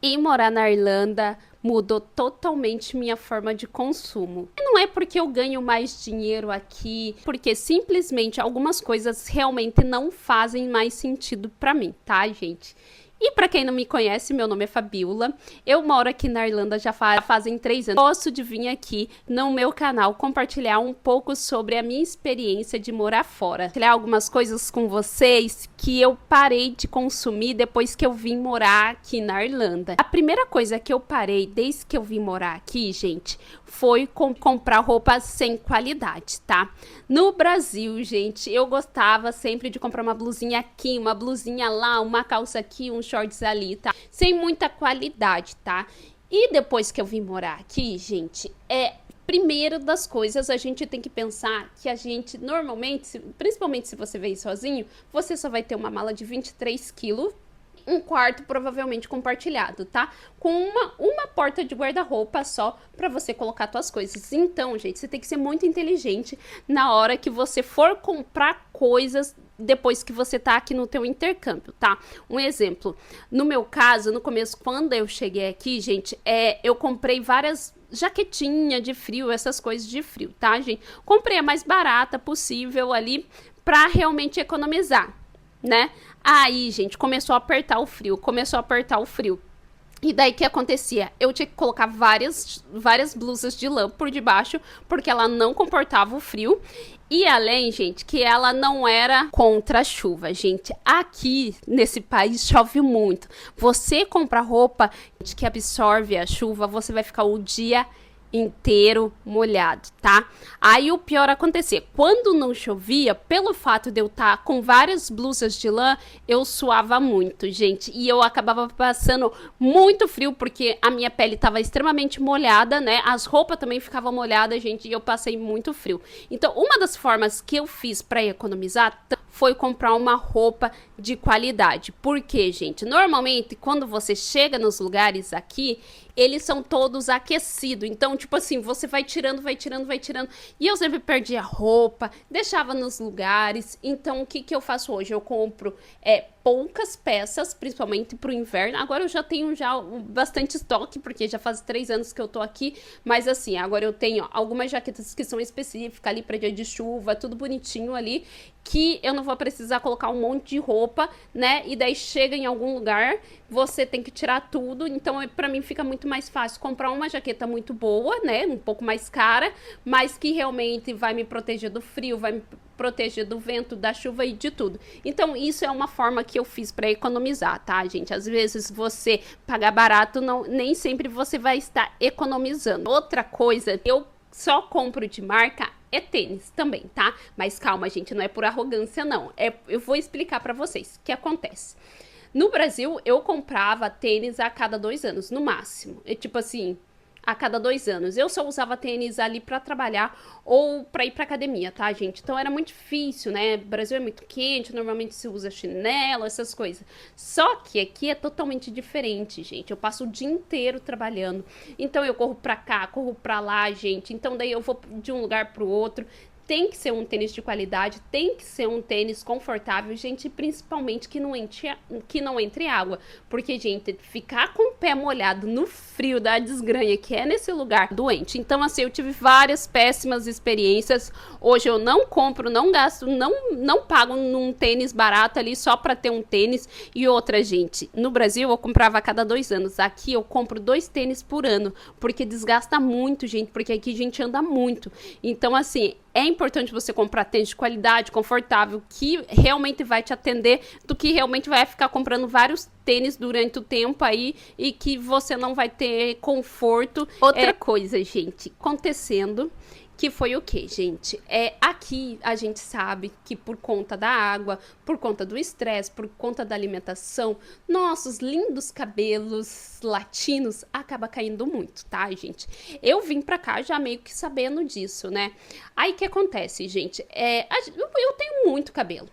E morar na Irlanda mudou totalmente minha forma de consumo. E não é porque eu ganho mais dinheiro aqui, porque simplesmente algumas coisas realmente não fazem mais sentido pra mim, tá, gente? E pra quem não me conhece, meu nome é Fabiola. Eu moro aqui na Irlanda já fazem 3 anos. Gosto de vir aqui no meu canal compartilhar um pouco sobre a minha experiência de morar fora. Compartilhar algumas coisas com vocês que eu parei de consumir depois que eu vim morar aqui na Irlanda. A primeira coisa que eu parei desde que eu vim morar aqui, gente, foi comprar roupa sem qualidade, tá? No Brasil, gente, eu gostava sempre de comprar uma blusinha aqui, uma blusinha lá, uma calça aqui, um shorts ali, tá? Sem muita qualidade, tá? E depois que eu vim morar aqui, gente, primeiro das coisas, a gente tem que pensar que a gente, normalmente, principalmente se você veio sozinho, você só vai ter uma mala de 23 quilos, um quarto provavelmente compartilhado, tá? Com uma porta de guarda-roupa só para você colocar suas coisas. Então, gente, você tem que ser muito inteligente na hora que você for comprar coisas depois que você tá aqui no teu intercâmbio, tá? Um exemplo, no meu caso, no começo, quando eu cheguei aqui, gente, eu comprei várias jaquetinha de frio, essas coisas de frio, tá, gente? Comprei a mais barata possível ali pra realmente economizar, né? Aí, gente, começou a apertar o frio. E daí o que acontecia? Eu tinha que colocar várias blusas de lã por debaixo, porque ela não comportava o frio. E além, gente, que ela não era contra a chuva, gente. Aqui nesse país chove muito. Você compra roupa que absorve a chuva, você vai ficar o dia inteiro molhado, tá? Aí o pior acontecia, quando não chovia, pelo fato de eu estar com várias blusas de lã, eu suava muito, gente, e eu acabava passando muito frio, porque a minha pele estava extremamente molhada, né? As roupas também ficavam molhadas, gente, e eu passei muito frio. Então, uma das formas que eu fiz para economizar foi comprar uma roupa de qualidade. Por quê, gente? Normalmente, quando você chega nos lugares aqui, eles são todos aquecidos. Então, tipo assim, você vai tirando. E eu sempre perdia roupa, deixava nos lugares. Então, o que que eu faço hoje? Eu compro poucas peças, principalmente pro inverno. Agora eu já tenho bastante estoque, porque já faz 3 anos que eu tô aqui. Mas assim, agora eu tenho algumas jaquetas que são específicas ali pra dia de chuva, tudo bonitinho ali, que eu não vou precisar colocar um monte de roupa, né? E daí chega em algum lugar, você tem que tirar tudo. Então, pra mim fica muito mais fácil comprar uma jaqueta muito boa, né? Um pouco mais cara, mas que realmente vai me proteger do frio, vai me proteger do vento, da chuva e de tudo. Então, isso é uma forma que eu fiz para economizar, tá, gente? Às vezes você pagar barato, nem sempre você vai estar economizando. Outra coisa, eu só compro de marca tênis também, tá? Mas calma, gente, não é por arrogância, não. Eu vou explicar para vocês o que acontece. No Brasil, eu comprava tênis a cada 2 anos, no máximo. Tipo assim, a cada 2 anos. Eu só usava tênis ali pra trabalhar ou pra ir pra academia, tá, gente? Então era muito difícil, né? O Brasil é muito quente, normalmente se usa chinelo, essas coisas. Só que aqui é totalmente diferente, gente. Eu passo o dia inteiro trabalhando. Então eu corro pra cá, corro pra lá, gente. Então daí eu vou de um lugar pro outro. Tem que ser um tênis de qualidade, tem que ser um tênis confortável, gente, principalmente que não entre água. Porque, gente, ficar com o pé molhado no frio da desgranha que é nesse lugar doente. Então, assim, eu tive várias péssimas experiências. Hoje eu não compro, não gasto, não pago num tênis barato ali só pra ter um tênis. E outra, gente, no Brasil eu comprava a cada 2 anos. Aqui eu compro 2 tênis por ano, porque desgasta muito, gente, porque aqui a gente anda muito. Então, assim, é importante você comprar tênis de qualidade, confortável, que realmente vai te atender, do que realmente vai ficar comprando vários tênis durante o tempo aí e que você não vai ter conforto. Outra coisa, gente, acontecendo, que foi o que, gente? Aqui a gente sabe que por conta da água, por conta do estresse, por conta da alimentação, nossos lindos cabelos latinos acaba caindo muito, tá, gente? Eu vim pra cá já meio que sabendo disso, né? Aí o que acontece, gente? Eu tenho muito cabelo.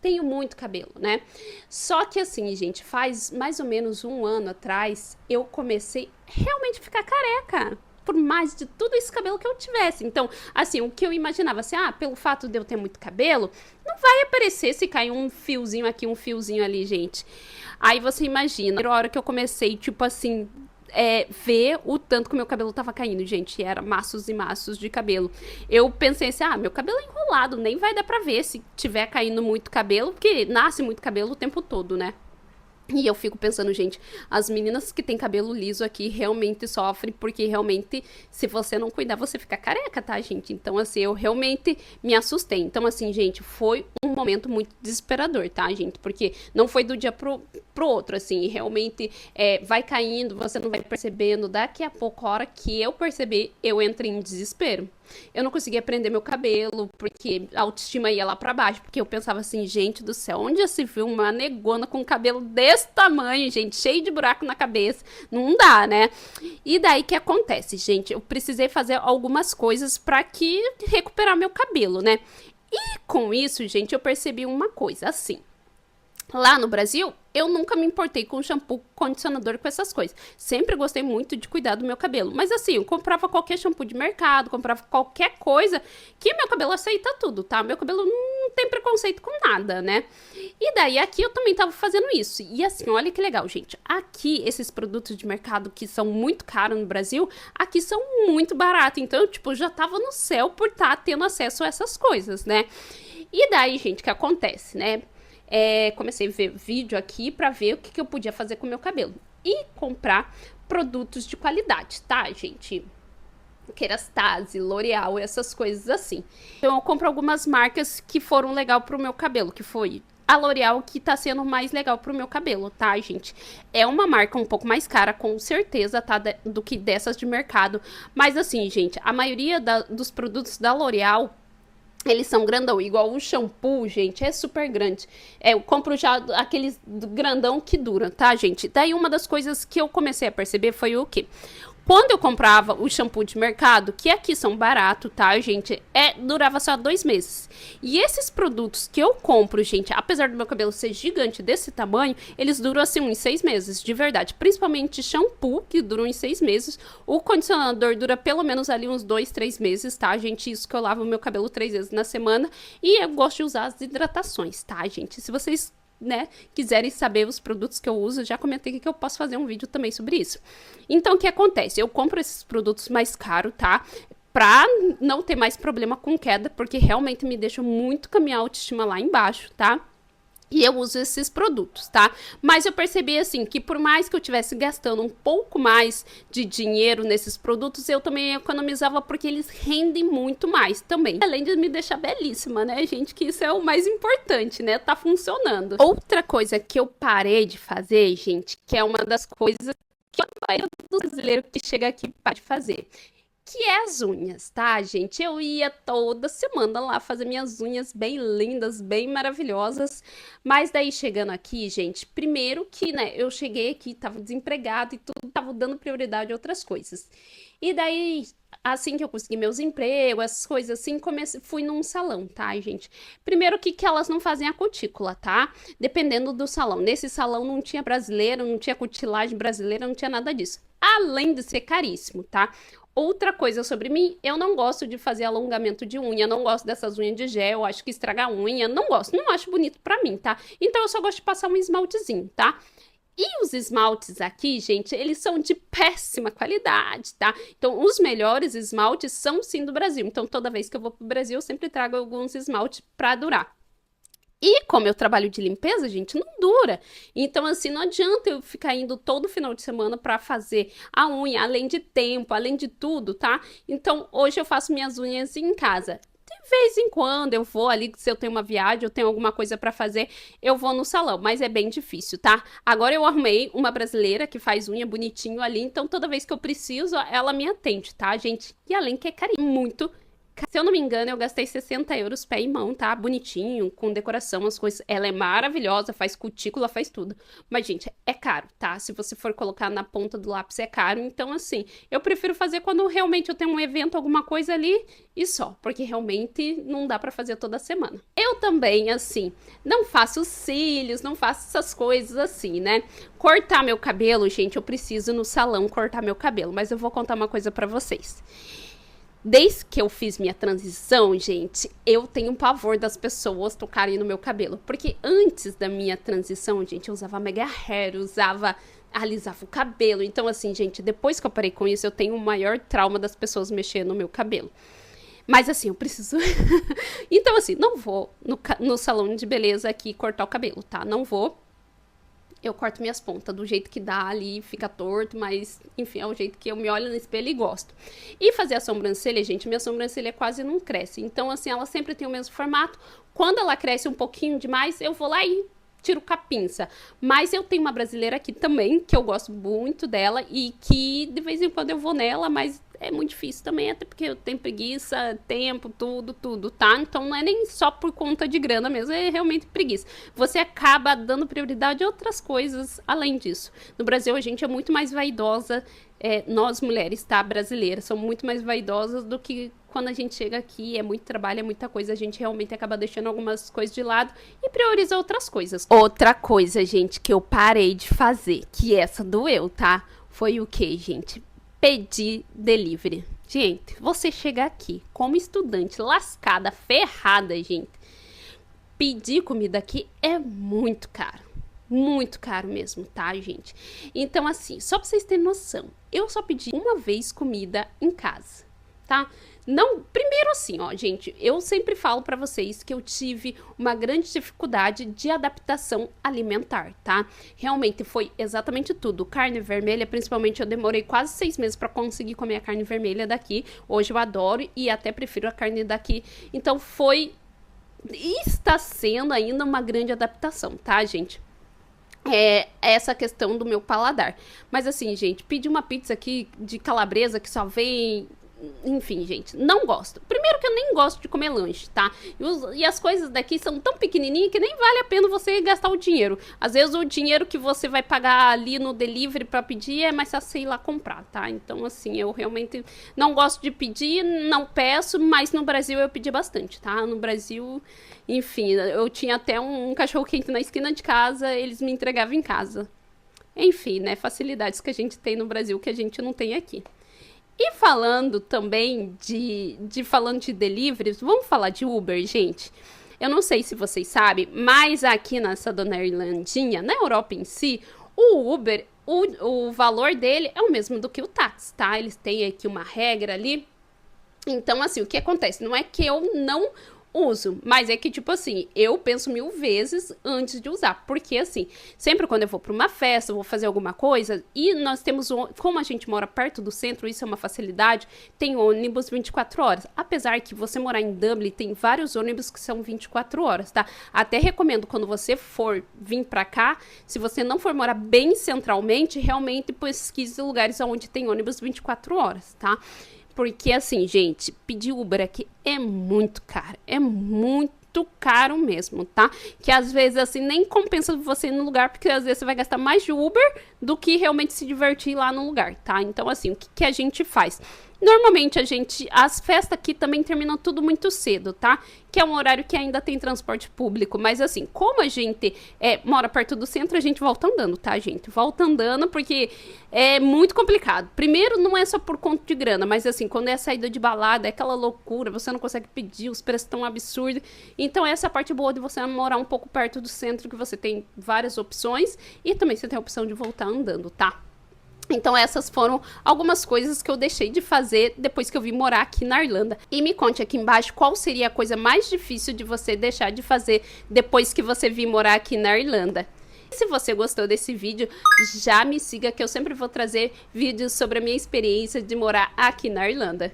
Tenho muito cabelo, né? Só que assim, gente, faz mais ou menos 1 ano atrás, eu comecei realmente a ficar careca. por mais de tudo esse cabelo que eu tivesse. Então, assim, o que eu imaginava, assim, pelo fato de eu ter muito cabelo, não vai aparecer se cair um fiozinho aqui, um fiozinho ali, gente. Aí você imagina, a hora que eu comecei, tipo assim, ver o tanto que o meu cabelo tava caindo, gente, e era maços e maços de cabelo. Eu pensei assim, meu cabelo é enrolado, nem vai dar pra ver se tiver caindo muito cabelo, porque nasce muito cabelo o tempo todo, né? E eu fico pensando, gente, as meninas que têm cabelo liso aqui realmente sofrem, porque realmente, se você não cuidar, você fica careca, tá, gente? Então, assim, eu realmente me assustei. Então, assim, gente, foi um momento muito desesperador, tá, gente? Porque não foi do dia pro outro, assim, realmente vai caindo, você não vai percebendo. Daqui a pouco, a hora que eu perceber, eu entrei em desespero. Eu não conseguia prender meu cabelo, porque a autoestima ia lá pra baixo, porque eu pensava assim, gente do céu, onde já se viu uma negona com cabelo desse tamanho, gente, cheio de buraco na cabeça? Não dá, né? E daí que acontece, gente? Eu precisei fazer algumas coisas pra que recuperar meu cabelo, né? E com isso, gente, eu percebi uma coisa, assim. Lá no Brasil, eu nunca me importei com shampoo, condicionador, com essas coisas. Sempre gostei muito de cuidar do meu cabelo. Mas assim, eu comprava qualquer shampoo de mercado, comprava qualquer coisa que meu cabelo aceita tudo, tá? Meu cabelo não tem preconceito com nada, né? E daí aqui eu também tava fazendo isso. E assim, olha que legal, gente. Aqui, esses produtos de mercado que são muito caros no Brasil, aqui são muito baratos. Então, tipo, já tava no céu por estar tendo acesso a essas coisas, né? E daí, gente, o que acontece, né? Comecei a ver vídeo aqui pra ver o que eu podia fazer com o meu cabelo. E comprar produtos de qualidade, tá, gente? Kerastase, L'Oreal, essas coisas assim. Então eu compro algumas marcas que foram legal pro meu cabelo, que foi a L'Oreal que tá sendo mais legal pro meu cabelo, tá, gente? É uma marca um pouco mais cara, com certeza, tá, do que dessas de mercado. Mas assim, gente, a maioria dos produtos da L'Oreal, eles são grandão, igual o shampoo, gente, é super grande. Eu compro já aqueles grandão que duram, tá, gente? Daí uma das coisas que eu comecei a perceber foi o quê? Quando eu comprava o shampoo de mercado, que aqui são baratos, tá, gente? Durava só 2 meses. E esses produtos que eu compro, gente, apesar do meu cabelo ser gigante desse tamanho, eles duram assim uns 6 meses, de verdade. Principalmente shampoo, que dura uns 6 meses. O condicionador dura pelo menos ali uns 2, 3 meses, tá, gente? Isso que eu lavo o meu cabelo 3 vezes na semana. E eu gosto de usar as hidratações, tá, gente? Se vocês quiserem saber os produtos que eu uso, já comentei que eu posso fazer um vídeo também sobre isso. Então, o que acontece? Eu compro esses produtos mais caros, tá? Pra não ter mais problema com queda, porque realmente me deixa muito com a minha autoestima lá embaixo, tá? E eu uso esses produtos, tá? Mas eu percebi, assim, que por mais que eu estivesse gastando um pouco mais de dinheiro nesses produtos, eu também economizava porque eles rendem muito mais também. Além de me deixar belíssima, né, gente? Que isso é o mais importante, né? Tá funcionando. Outra coisa que eu parei de fazer, gente, que é uma das coisas que a maioria dos brasileiros que chega aqui para de fazer, que é as unhas, tá, gente? Eu ia toda semana lá fazer minhas unhas bem lindas, bem maravilhosas, mas daí chegando aqui, gente, primeiro que, né, eu cheguei aqui, tava desempregada e tudo, tava dando prioridade a outras coisas. E daí, assim que eu consegui meus empregos, essas coisas assim, fui num salão, tá, gente? Primeiro que elas não fazem a cutícula, tá? Dependendo do salão. Nesse salão não tinha brasileiro, não tinha cutilagem brasileira, não tinha nada disso. Além de ser caríssimo, tá? Outra coisa sobre mim, eu não gosto de fazer alongamento de unha, não gosto dessas unhas de gel, acho que estraga a unha, não gosto, não acho bonito pra mim, tá? Então eu só gosto de passar um esmaltezinho, tá? E os esmaltes aqui, gente, eles são de péssima qualidade, tá? Então, os melhores esmaltes são sim do Brasil. Então, toda vez que eu vou pro Brasil, eu sempre trago alguns esmaltes pra durar. E como eu trabalho de limpeza, gente, não dura. Então, assim, não adianta eu ficar indo todo final de semana pra fazer a unha, além de tempo, além de tudo, tá? Então, hoje eu faço minhas unhas em casa. De vez em quando eu vou ali, se eu tenho uma viagem, eu tenho alguma coisa pra fazer, eu vou no salão, mas é bem difícil, tá? Agora eu arrumei uma brasileira que faz unha bonitinho ali, então toda vez que eu preciso, ela me atende, tá, gente? E além que é carinho, muito Se eu não me engano, eu gastei 60 euros pé e mão, tá? Bonitinho, com decoração, as coisas. Ela é maravilhosa, faz cutícula, faz tudo. Mas, gente, é caro, tá? Se você for colocar na ponta do lápis, é caro. Então, assim, eu prefiro fazer quando realmente eu tenho um evento, alguma coisa ali e só. Porque realmente não dá pra fazer toda semana. Eu também, assim, não faço cílios, não faço essas coisas assim, né? Cortar meu cabelo, gente, eu preciso no salão cortar meu cabelo. Mas eu vou contar uma coisa pra vocês. Desde que eu fiz minha transição, gente, eu tenho um pavor das pessoas tocarem no meu cabelo. Porque antes da minha transição, gente, eu usava mega hair, alisava o cabelo. Então, assim, gente, depois que eu parei com isso, eu tenho o maior trauma das pessoas mexendo no meu cabelo. Mas, assim, eu preciso... Então, assim, não vou no salão de beleza aqui cortar o cabelo, tá? Não vou. Eu corto minhas pontas do jeito que dá ali, fica torto, mas, enfim, é o jeito que eu me olho no espelho e gosto. E fazer a sobrancelha, gente, minha sobrancelha quase não cresce. Então, assim, ela sempre tem o mesmo formato. Quando ela cresce um pouquinho demais, eu vou lá e tiro com a pinça. Mas eu tenho uma brasileira aqui também, que eu gosto muito dela e que de vez em quando eu vou nela, mas é muito difícil também, até porque eu tenho preguiça, tempo, tudo, tá? Então não é nem só por conta de grana mesmo, é realmente preguiça. Você acaba dando prioridade a outras coisas além disso. No Brasil a gente é muito mais vaidosa, nós mulheres, tá? Brasileiras, são muito mais vaidosas do que quando a gente chega aqui, é muito trabalho, é muita coisa, a gente realmente acaba deixando algumas coisas de lado e prioriza outras coisas. Outra coisa, gente, que eu parei de fazer, que essa doeu, tá? Foi o que, gente? Pedir delivery. Gente, você chega aqui como estudante lascada, ferrada, gente. Pedir comida aqui é muito caro. Muito caro mesmo, tá, gente? Então, assim, só pra vocês terem noção, eu só pedi uma vez comida em casa, tá? Não, primeiro assim, ó, gente, eu sempre falo pra vocês que eu tive uma grande dificuldade de adaptação alimentar, tá? Realmente foi exatamente tudo. Carne vermelha, principalmente, eu demorei quase 6 meses pra conseguir comer a carne vermelha daqui. Hoje eu adoro e até prefiro a carne daqui. Então foi e está sendo ainda uma grande adaptação, tá, gente? Essa questão do meu paladar. Mas assim, gente, pedi uma pizza aqui de calabresa que só vem... Enfim, gente, não gosto. Primeiro que eu nem gosto de comer lanche, tá? E as coisas daqui são tão pequenininhas que nem vale a pena você gastar o dinheiro. Às vezes o dinheiro que você vai pagar ali no delivery pra pedir é mais fácil ir lá comprar, tá? Então, assim, eu realmente não gosto de pedir, não peço, mas no Brasil eu pedi bastante, tá? No Brasil, enfim, eu tinha até um cachorro-quente na esquina de casa, eles me entregavam em casa. Enfim, né? Facilidades que a gente tem no Brasil que a gente não tem aqui. E falando também falando de deliveries, vamos falar de Uber, gente? Eu não sei se vocês sabem, mas aqui nessa dona Irlandinha, na Europa em si, o Uber, o valor dele é o mesmo do que o táxi, tá? Eles têm aqui uma regra ali. Então, assim, o que acontece? Não é que eu não uso, mas é que, tipo assim, eu penso 1000 vezes antes de usar, porque, assim, sempre quando eu vou pra uma festa, vou fazer alguma coisa, e nós temos, como a gente mora perto do centro, isso é uma facilidade, tem ônibus 24 horas, apesar que você morar em Dublin, tem vários ônibus que são 24 horas, tá? Até recomendo, quando você for vir pra cá, se você não for morar bem centralmente, realmente pesquise lugares onde tem ônibus 24 horas, tá? Porque, assim, gente, pedir Uber aqui é muito caro. É muito caro mesmo, tá? Que às vezes, assim, nem compensa você ir no lugar, porque às vezes você vai gastar mais de Uber do que realmente se divertir lá no lugar, tá? Então, assim, o que a gente faz? Normalmente, as festas aqui também terminam tudo muito cedo, tá? Que é um horário que ainda tem transporte público. Mas assim, como a gente mora perto do centro, a gente volta andando, tá, gente? Volta andando porque é muito complicado. Primeiro, não é só por conta de grana, mas assim, quando é saída de balada, é aquela loucura, você não consegue pedir, os preços estão absurdos. Então, essa é a parte boa de você morar um pouco perto do centro, que você tem várias opções e também você tem a opção de voltar andando, tá? Então essas foram algumas coisas que eu deixei de fazer depois que eu vim morar aqui na Irlanda. E me conte aqui embaixo qual seria a coisa mais difícil de você deixar de fazer depois que você vir morar aqui na Irlanda. E se você gostou desse vídeo, já me siga que eu sempre vou trazer vídeos sobre a minha experiência de morar aqui na Irlanda.